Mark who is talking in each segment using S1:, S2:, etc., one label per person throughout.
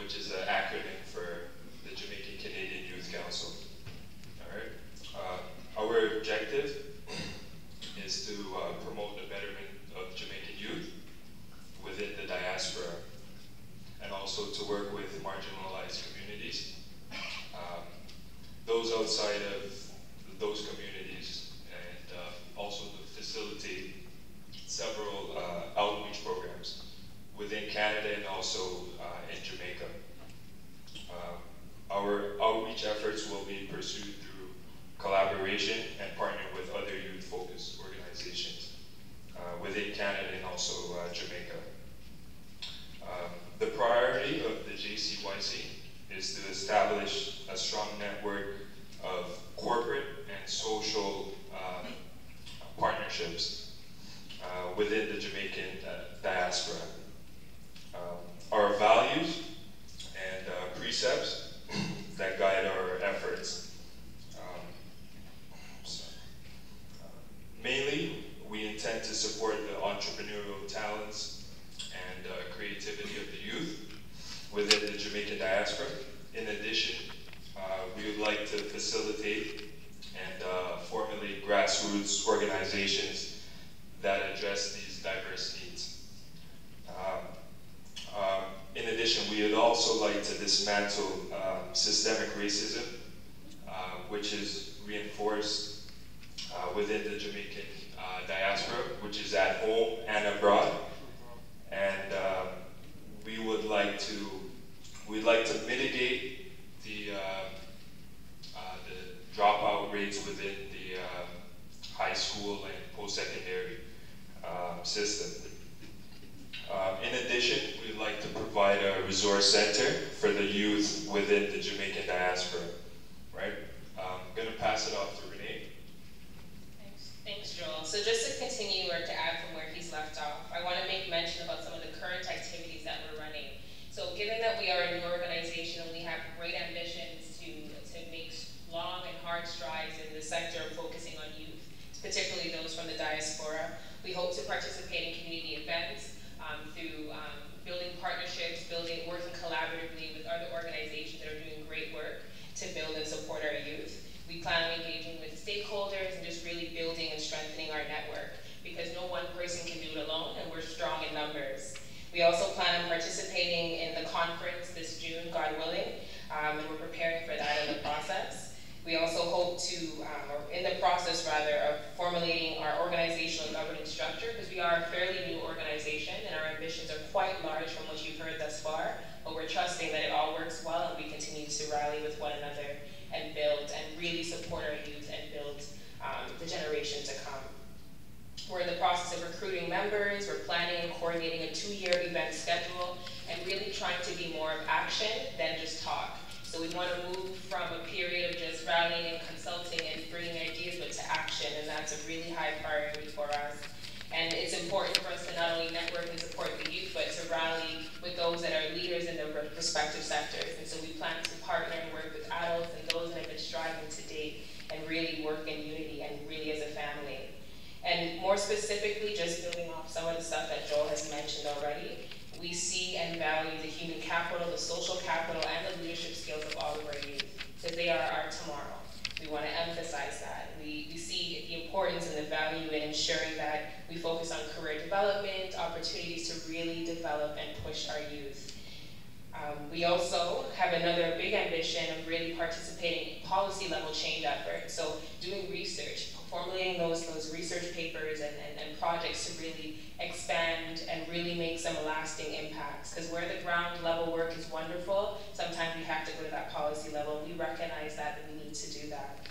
S1: which is an acronym for the Jamaican Canadian Youth Council. All right. Our objective is to promote the betterment of Jamaican youth within the diaspora, and also to work with marginalized communities, those outside of those communities, and also to facilitate several outreach programs within Canada and also in Jamaica. Our outreach efforts will be pursued through collaboration and partnering with other youth-focused organizations within Canada and also Jamaica. The priority of the JCYC is to establish a strong network of corporate and social partnerships within the Jamaican diaspora. Our values and precepts that guide our efforts. Mainly, we intend to support the entrepreneurial talents and creativity of the youth within the Jamaican diaspora. In addition, we would like to facilitate and formulate grassroots organizations that address these diverse needs. In addition, we would also like to dismantle systemic racism, which is reinforced within the Jamaican diaspora, which is at home and abroad. And we'd like to mitigate the dropout rates within the high school and post-secondary system. In addition, we'd like to provide a resource center for the youth within the Jamaican diaspora. Right? I'm going to pass it off to Renee.
S2: Thanks, Joel. So just to continue or to add from where he's left off, I want to make mention about some of the current activities that we're running. So given that we are a new organization and we have great ambitions to make long and hard strides in the sector of focusing on youth, particularly those from the diaspora, we hope to participate in community events through building partnerships, working collaboratively with other organizations that are doing great work to build and support our youth. We plan on engaging with stakeholders and just really building and strengthening our network, because no one person can do it alone, and we're strong in numbers. We also plan on participating in the conference this June, God willing, and we're preparing for that in the process. We also hope to, or in the process rather, of formulating our organizational governance structure, because we are a fairly new organization and our ambitions are quite large from what you've heard thus far, but we're trusting that it all works well and we continue to rally with one another and build and really support our youth and build the generation to come. We're in the process of recruiting members. We're planning and coordinating a 2-year event schedule and really trying to be more of action than just talk. So we want to move from a period of just rallying and consulting and bringing ideas, but to action, and that's a really high priority for us. And it's important for us to not only network and support the youth, but to rally with those that are leaders in their respective sectors. And so we plan to partner and work with adults and those that have been striving to date and really work in unity and really as a family. And more specifically, just building off some of the stuff that Joel has mentioned already, we see and value the human capital, the social capital, and the leadership skills of all of our youth, because they are our tomorrow. We want to emphasize that. We see the importance and the value in ensuring that we focus on career development, opportunities to really develop and push our youth. We also have another big ambition of really participating in policy level change efforts. So doing research, formulating those research papers and projects to really expand and really make some lasting impacts. Because where the ground level work is wonderful, sometimes we have to go to that policy level. We recognize that and we need to do that.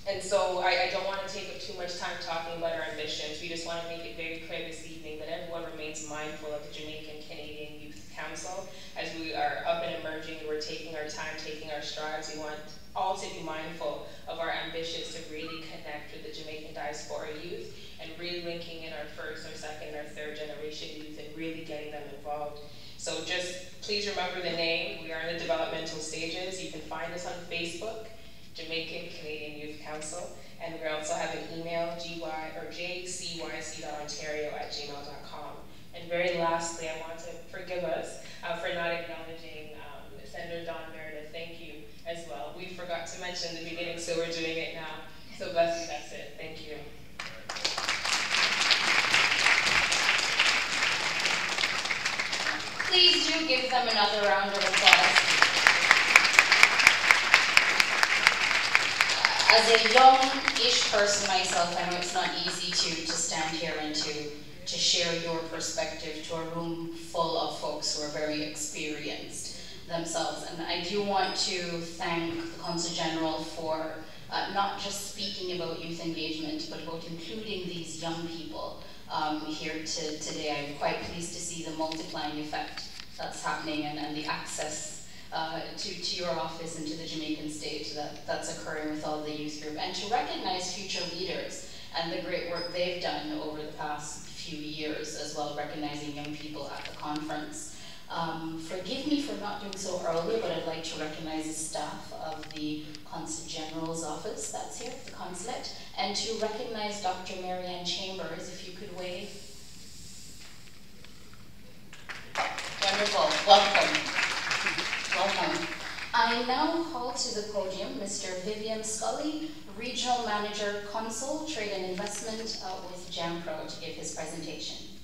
S2: And so I don't want to take up too much time talking about our ambitions. We just want to make it very clear this evening that everyone remains mindful of the Jamaican Canadian Youth Council. As we are up and emerging, we're taking our time, taking our strides. We want all to be mindful of our ambitions to really connect with the Jamaican diaspora youth and really linking in our first or second or third generation youth and really getting them involved. So just please remember the name. We are in the developmental stages. You can find us on Facebook, Jamaican Canadian Youth Council, and we also have an email, jcyc.ontario@gmail.com. And very lastly, I want to forgive us for not acknowledging Senator Don Meredith. Thank you as well. We forgot to mention in the beginning, so we're doing it now. So bless you, that's it. Thank you.
S3: Please do give them another round of applause. As a young-ish person myself, I know it's not easy to stand here and to share your perspective to a room full of folks who are very experienced themselves. And I do want to thank the Consul General for not just speaking about youth engagement, but about including these young people here today. I'm quite pleased to see the multiplying effect that's happening and the access to your office and to the Jamaican state that's occurring with all the youth group, and to recognize future leaders and the great work they've done over the past few years as well, recognizing young people at the conference. Forgive me for not doing so earlier, but I'd like to recognize the staff of the Consul General's office that's here, the consulate, and to recognize Dr. Marianne Chambers, if you could wave. Wonderful, welcome. Welcome. I now call to the podium Mr. Vivian Scully, Regional Manager, Consul, Trade and Investment with JAMPRO, to give his presentation.